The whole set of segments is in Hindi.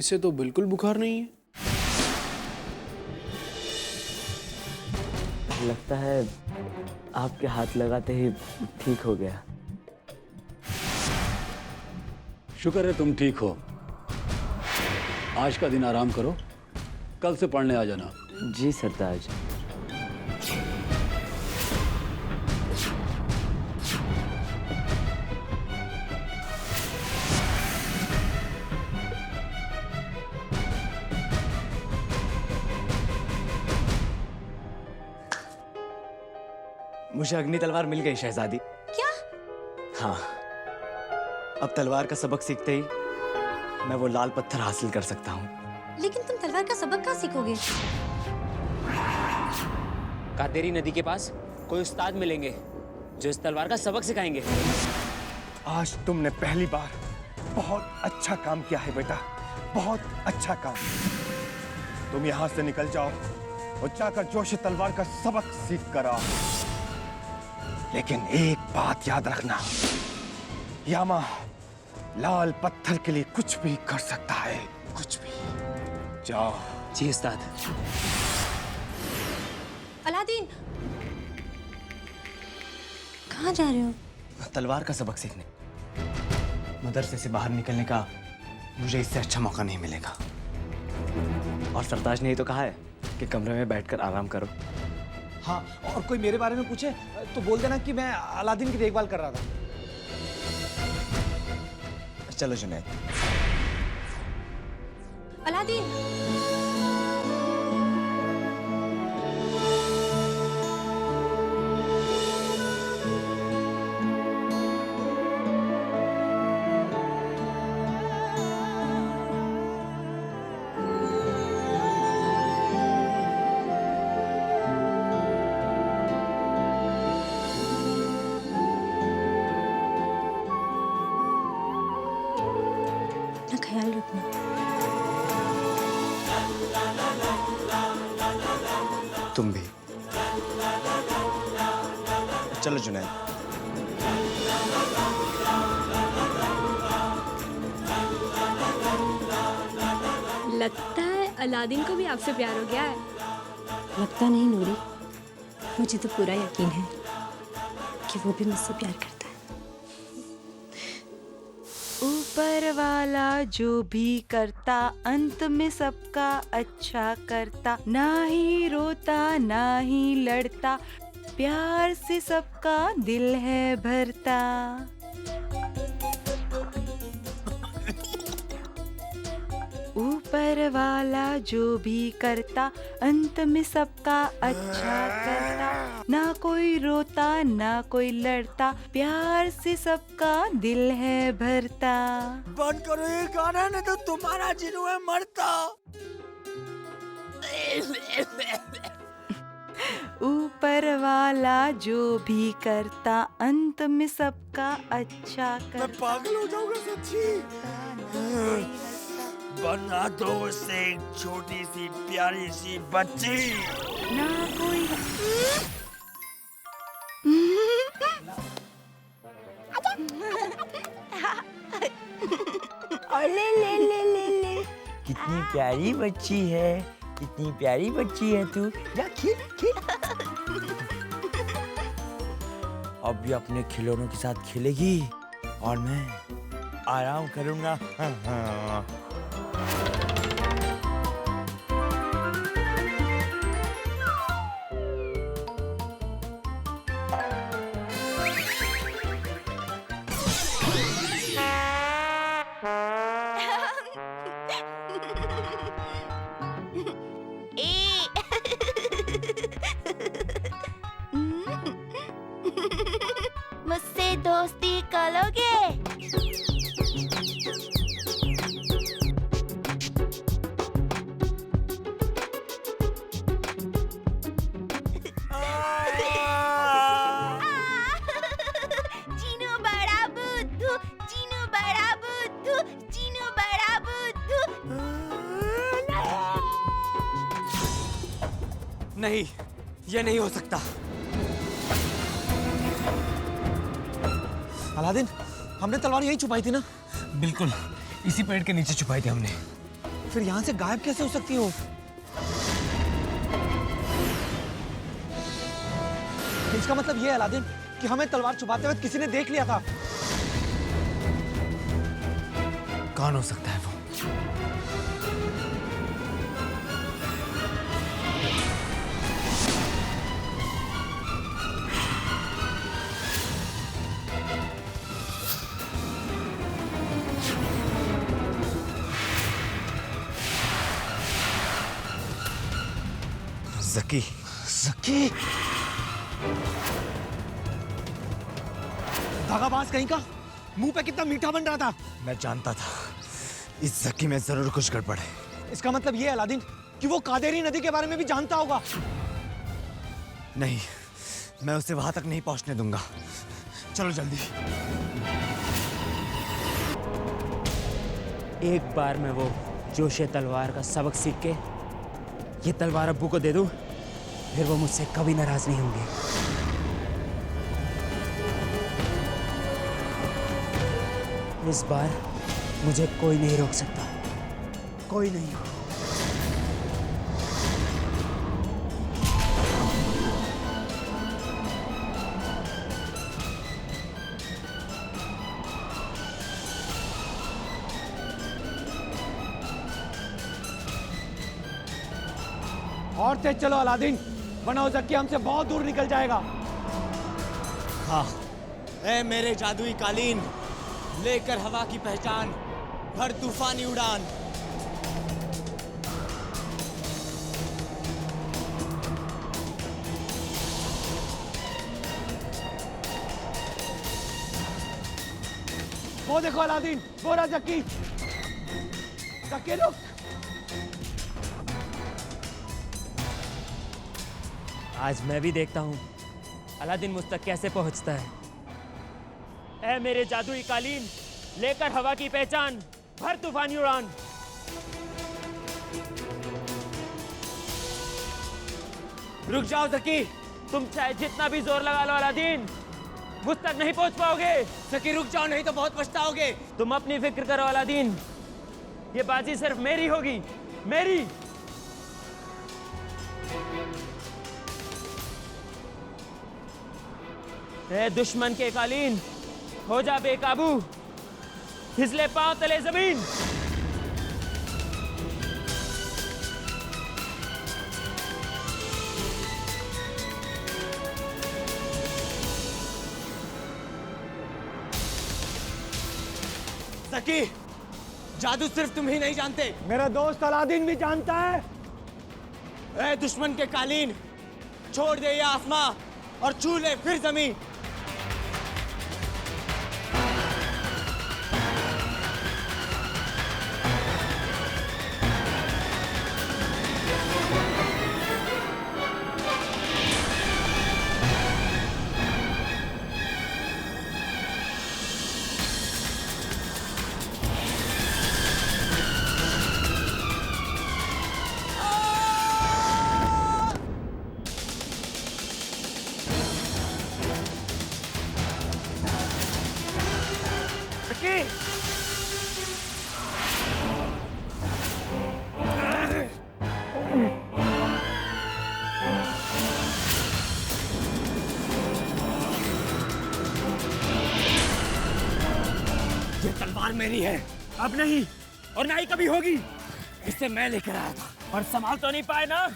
इसे तो बिल्कुल बुखार नहीं है। लगता है आपके हाथ लगाते ही ठीक हो गया। शुक्र है तुम ठीक हो। आज का दिन आराम करो, कल से पढ़ने आ जाना। जी सरताज। मुझे अग्नि तलवार मिल गई शहजादी। क्या? हाँ, अब तलवार का सबक सीखते ही मैं वो लाल पत्थर हासिल कर सकता हूँ। लेकिन तुम तलवार का सबक कहाँ सीखोगे? कातेरी नदी के पास कोई उस्ताद मिलेंगे जो इस तलवार का सबक सिखाएंगे। आज तुमने पहली बार बहुत अच्छा काम किया है बेटा, बहुत अच्छा काम। तुम यहाँ से निकल जाओ और जाकर जोशी तलवार का सबक सीख कर आओ। लेकिन एक बात याद रखना, यामा लाल पत्थर के लिए कुछ भी कर सकता है, कुछ भी। जाओ। जी उस्ताद। अलादीन, कहाँ जा रहे हो? तलवार का सबक सीखने। मदरसे से बाहर निकलने का मुझे इससे अच्छा मौका नहीं मिलेगा। और सरताज ने ही तो कहा है कि कमरे में बैठकर आराम करो। हाँ, और कोई मेरे बारे में पूछे तो बोल देना कि मैं अलादीन की देखभाल कर रहा था। चलो जुनैद। अलादीन, अपना ख्याल रखना। तुम भी। चलो जुनैद। लगता है अलादीन को भी आपसे प्यार हो गया है। लगता नहीं नूरी, मुझे तो पूरा यकीन है कि वो भी मुझसे प्यार करता है। ऊपर वाला जो भी करता अंत में सबका अच्छा करता, ना ही रोता ना ही लड़ता, प्यार से सबका दिल है भरता। ऊपर वाला जो भी करता अंत में सबका अच्छा करता, ना कोई रोता ना कोई लड़ता, प्यार से सबका दिल है भरता। बंद करो ये गाना, नहीं तो तुम्हारा जिन्नू है मरता। ऊपर वाला जो भी करता अंत में सबका अच्छा करता। मैं पागल हो जाऊंगा सच्ची। बना दो उसे एक छोटी सी प्यारी सी बच्ची। ना कोई ले ले ले ले ले, कितनी प्यारी बच्ची है, कितनी प्यारी बच्ची है तू। जा खेल खेल। अब भी अपने खिलौनों के साथ खेलेगी और मैं आराम करूंगा। मुझसे दोस्ती करोगे? चीनू बड़ा बुद्धू, चीनू बड़ा बुद्धू, चीनू बड़ा बुद्धू। नहीं, ये नहीं हो सकता। अलादीन, हमने तलवार यहीं छुपाई थी ना? बिल्कुल, इसी पेड़ के नीचे छुपाई थी हमने। फिर यहाँ से गायब कैसे हो सकती हो? इसका मतलब ये है अलादीन कि हमें तलवार छुपाते वक्त किसी ने देख लिया था। कौन हो सकता है वो? जकी। जकी? धागाबाज कहीं का, मुंह पे कितना मीठा बन रहा था। मैं जानता था इस जकी में जरूर कुछ गड़बड़ है। इसका मतलब ये है अलादीन कि वो कादेरी नदी के बारे में भी जानता होगा। नहीं, मैं उसे वहां तक नहीं पहुंचने दूंगा। चलो जल्दी। एक बार मैं वो जोशे तलवार का सबक सीख के ये तलवार अब्बू को दे दूं, फिर वो मुझसे कभी नाराज नहीं होंगे। इस बार मुझे कोई नहीं रोक सकता, कोई नहीं। और तेज चलो अलादीन, वरना जकी हमसे बहुत दूर निकल जाएगा। हाँ, ऐ मेरे जादुई कालीन, लेकर हवा की पहचान, भर तूफानी उड़ान। वो देखो अलादीन, वो रहा जकी। जकी रुक। आज मैं भी देखता हूँ अलादीन मुझ तक कैसे पहुंचता है। ऐ मेरे जादुई कालीन, लेकर हवा की पहचान, भर तूफानी उड़ान। रुक जाओ जकी। तुम चाहे जितना भी जोर लगा लो अलादीन, मुझ तक नहीं पहुंच पाओगे। जकी रुक जाओ, नहीं तो बहुत पछताओगे। तुम अपनी फिक्र करो अलादीन, ये बाजी सिर्फ मेरी होगी, मेरी। ऐ दुश्मन के कालीन, हो जा बेकाबू, फिसले पांव तले जमीन। जकी, जादू सिर्फ तुम ही नहीं जानते, मेरा दोस्त अलादीन भी जानता है। ऐ दुश्मन के कालीन, छोड़ दे ये आसमां और छू ले फिर जमीन। ये तलवार मेरी है, अब नहीं और ना ही कभी होगी। इसे मैं लेकर आया था, और संभाल तो नहीं पाए ना।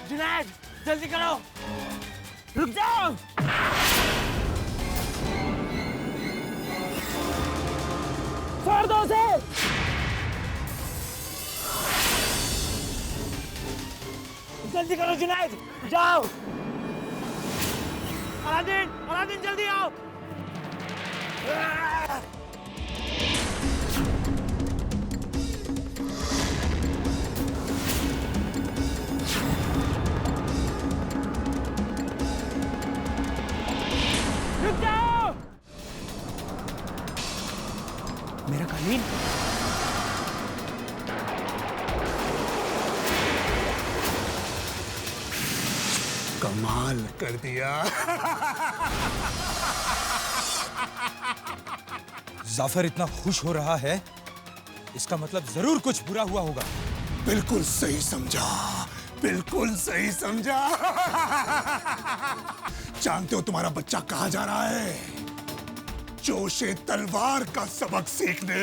जुनैद, जल्दी करो। रुक जाओ। छोड़ दो उसे। जल्दी करो जुनैद, जाओ। अलादीन, अलादीन जल्दी आओ। रुक जाओ। मेरा कालीन। कमाल कर दिया। जाफर इतना खुश हो रहा है इसका मतलब जरूर कुछ बुरा हुआ होगा। बिल्कुल सही समझा, बिल्कुल सही समझा। जानते हो तुम्हारा बच्चा कहाँ जा रहा है? जोशे तलवार का सबक सीखने।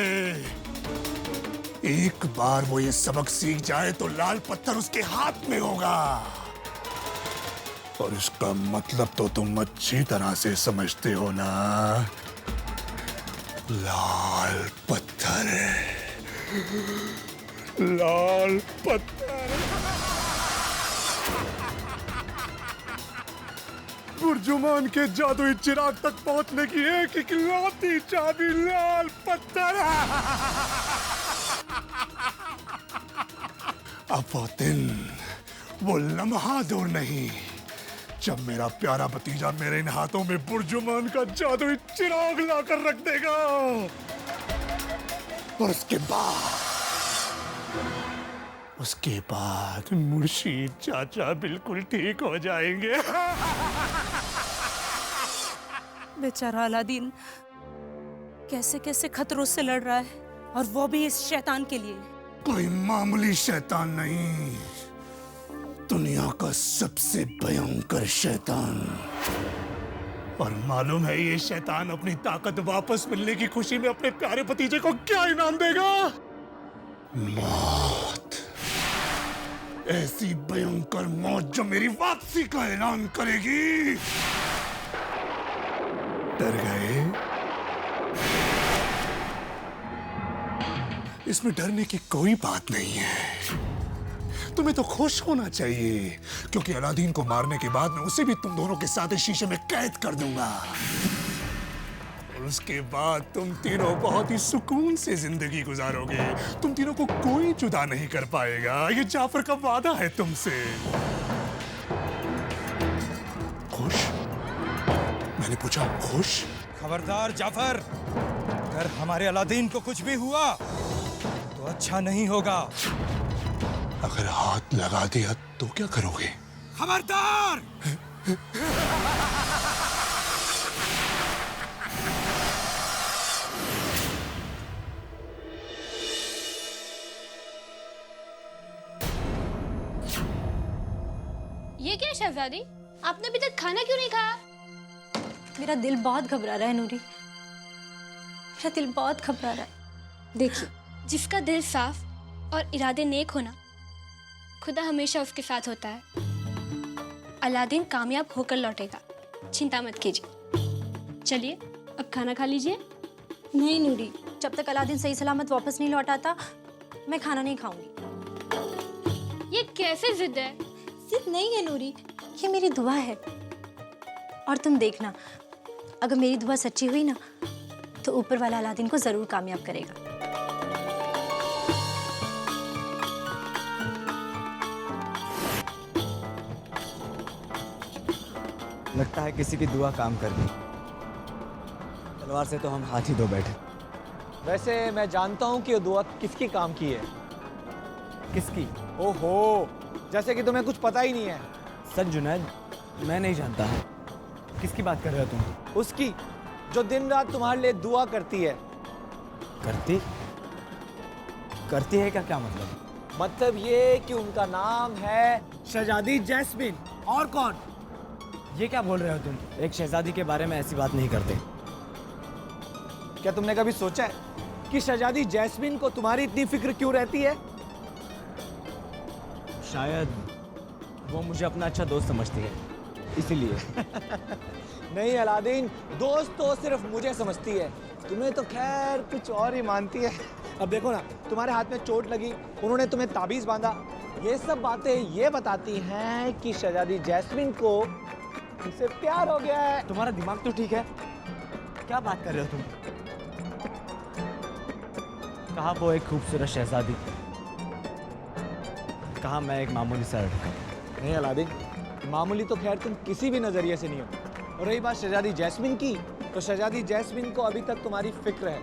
एक बार वो ये सबक सीख जाए तो लाल पत्थर उसके हाथ में होगा। और इसका मतलब तो तुम अच्छी तरह से समझते हो ना? लाल पत्थर, लाल पत्थर। बुर्जुमान के जादुई चिराग तक पहुंचने की एक इकलौती चाबी लाल पत्थर। अब वो दिन, वो लम्हा दूर नहीं जब मेरा प्यारा भतीजा मेरे इन हाथों में बुर्जुमान का जादुई चिराग लाकर रख देगा। और उसके बाद मुर्शीद चाचा बिल्कुल ठीक हो जाएंगे। बेचारा अलादीन कैसे कैसे खतरों से लड़ रहा है, और वो भी इस शैतान के लिए। कोई मामूली शैतान नहीं, दुनिया का सबसे भयंकर शैतान। और मालूम है ये शैतान अपनी ताकत वापस मिलने की खुशी में अपने प्यारे भतीजे को क्या इनाम देगा? मौत। ऐसी भयंकर मौत जो मेरी वापसी का ऐलान करेगी। डर गए? इसमें डरने की कोई बात नहीं है। तुम्हें तो खुश होना चाहिए, क्योंकि अलादीन को मारने के बाद मैं उसे भी तुम दोनों के साथ शीशे में कैद कर दूंगा। और उसके बाद तुम तीनों बहुत ही सुकून से जिंदगी गुजारोगे। तुम तीनों को कोई जुदा नहीं कर पाएगा। ये जाफर का वादा है तुमसे। खुश? मैंने पूछा खुश? खबरदार जाफर, अगर हमारे अलादीन को कुछ भी हुआ तो अच्छा नहीं होगा। अगर हाथ लगा दिया तो क्या करोगे? खबरदार! ये क्या शहजादी, आपने अभी तक खाना क्यों नहीं खाया? मेरा दिल बहुत घबरा रहा है नूरी, मेरा दिल बहुत घबरा रहा है। देखिए, जिसका दिल साफ और इरादे नेक होना, खुदा हमेशा उसके साथ होता है। अलादीन कामयाब होकर लौटेगा, चिंता मत कीजिए। चलिए अब खाना खा लीजिए। नहीं नूरी, जब तक अलादीन सही सलामत वापस नहीं लौटाता मैं खाना नहीं खाऊंगी। ये कैसे जिद है? जिद नहीं है नूरी, ये मेरी दुआ है। और तुम देखना, अगर मेरी दुआ सच्ची हुई ना तो ऊपर वाला अलादीन को जरूर कामयाब करेगा। लगता है किसी की दुआ काम कर गई। तलवार से तो हम हाथ ही धो बैठे। वैसे मैं जानता हूँ कि ये दुआ किसकी काम की है। किसकी? ओहो, जैसे कि तुम्हें कुछ पता ही नहीं है। सच जुनैद, मैं नहीं जानता। किसकी बात कर रहे हो तुम? उसकी जो दिन रात तुम्हारे लिए दुआ करती है। करती? करती है क्या मतलब? मतलब ये कि उनका नाम है शहजादी जैस्मिन। और कौन? ये क्या बोल रहे हो तुम? एक शहजादी के बारे में ऐसी बात नहीं करते। क्या तुमने कभी सोचा है कि शहजादी जैस्मिन को तुम्हारी इतनी फिक्र क्यों रहती है? शायद वो मुझे अपना अच्छा दोस्त समझती है, इसीलिए। नहीं अलादीन, दोस्त तो सिर्फ मुझे समझती है, तुम्हें तो खैर कुछ और ही मानती है। अब देखो ना, तुम्हारे हाथ में चोट लगी, उन्होंने तुम्हें ताबीज बांधा, ये सब बातें ये बताती हैं कि शहजादी जैस्मिन को तुमसे प्यार हो गया है। तुम्हारा दिमाग तो ठीक है? क्या बात कर रहे हो तुम? कहा वो एक खूबसूरत शहजादी, कहा मैं एक मामूली सा लड़का। नहीं अलादीन, मामूली तो खैर तुम किसी भी नजरिए से नहीं हो। और रही बात शहजादी जैस्मिन की, तो शहजादी जैस्मिन को अभी तक तुम्हारी फिक्र है,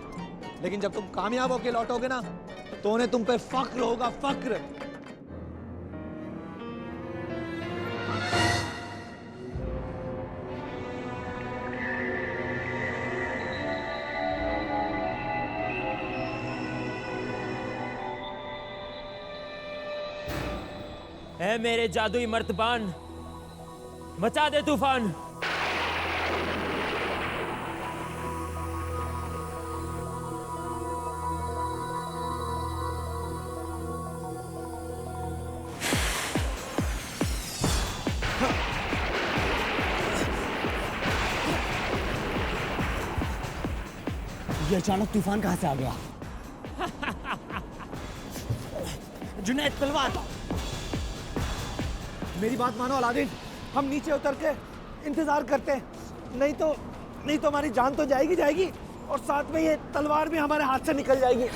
लेकिन जब तुम कामयाब होके लौटोगे ना तो उन्हें तुम पे फक्र होगा, फक्र। ऐ मेरे जादुई मर्तबान, मचा दे तूफान। ये अचानक तूफान कहाँ से आ गया? जुनैद तलवार, मेरी बात मानो अलादीन, हम नीचे उतर के इंतजार करते हैं, नहीं तो हमारी जान तो जाएगी और साथ में ये तलवार भी हमारे हाथ से निकल जाएगी।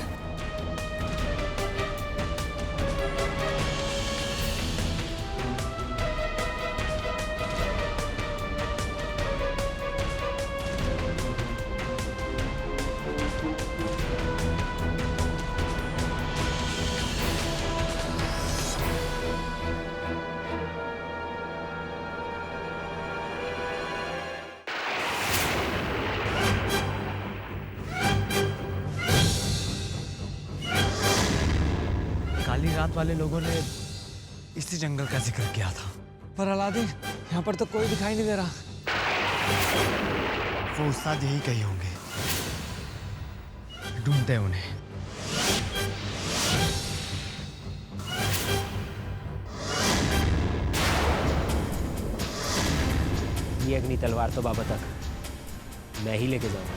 काली रात वाले लोगों ने इसी जंगल का जिक्र किया था, पर अलादीन यहाँ पर तो कोई दिखाई नहीं दे रहा। वो उस्ताद यही कही होंगे, ढूंढते हैं उन्हें। ये अग्नि तलवार तो बाबा तक मैं ही लेके जाऊंगा।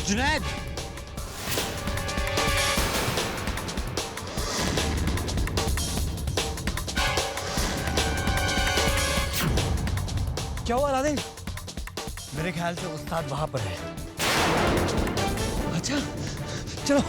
जुनैद, क्या हुआ अलादीन? मेरे ख्याल से उस्ताद वहां पर है। अच्छा, चलो।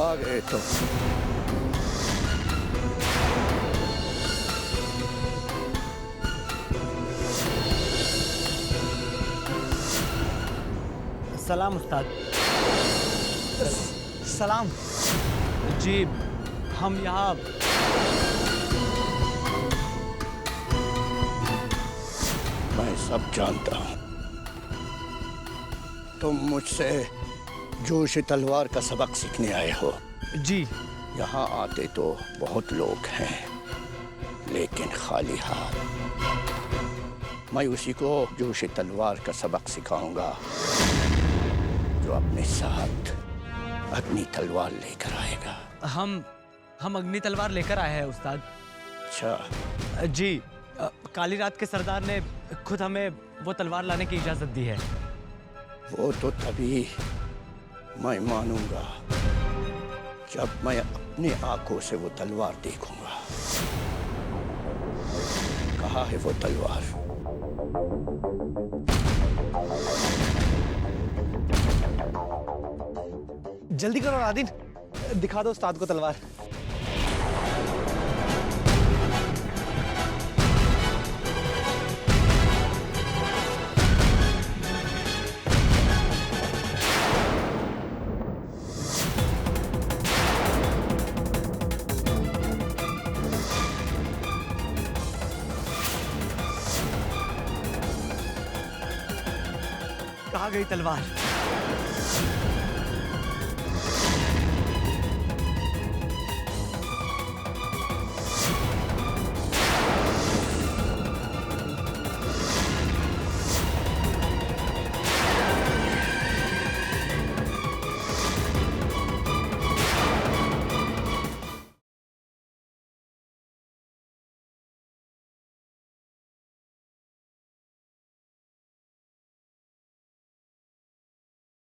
आ गए तो सलाम उस्ताद। सलाम जी, हम यहाँ मैं सब जानता हूँ। तुम मुझसे जोश तलवार का सबक सीखने आए हो। जी। यहाँ आते तो बहुत लोग हैं, लेकिन खाली हाथ। मैं उसी को जोश तलवार का सबक सिखाऊंगा जो अपने साथ अग्नि तलवार लेकर आएगा। हम अग्नि तलवार लेकर आए हैं उस्ताद। अच्छा जी, काली रात के सरदार ने खुद हमें वो तलवार लाने की इजाजत दी है। वो तो तभी मैं मानूंगा जब मैं अपनी आंखों से वो तलवार देखूंगा। कहाँ है वो तलवार? जल्दी करो अलादीन, दिखा दो उस्ताद को तलवार। कहाँ गई तलवार?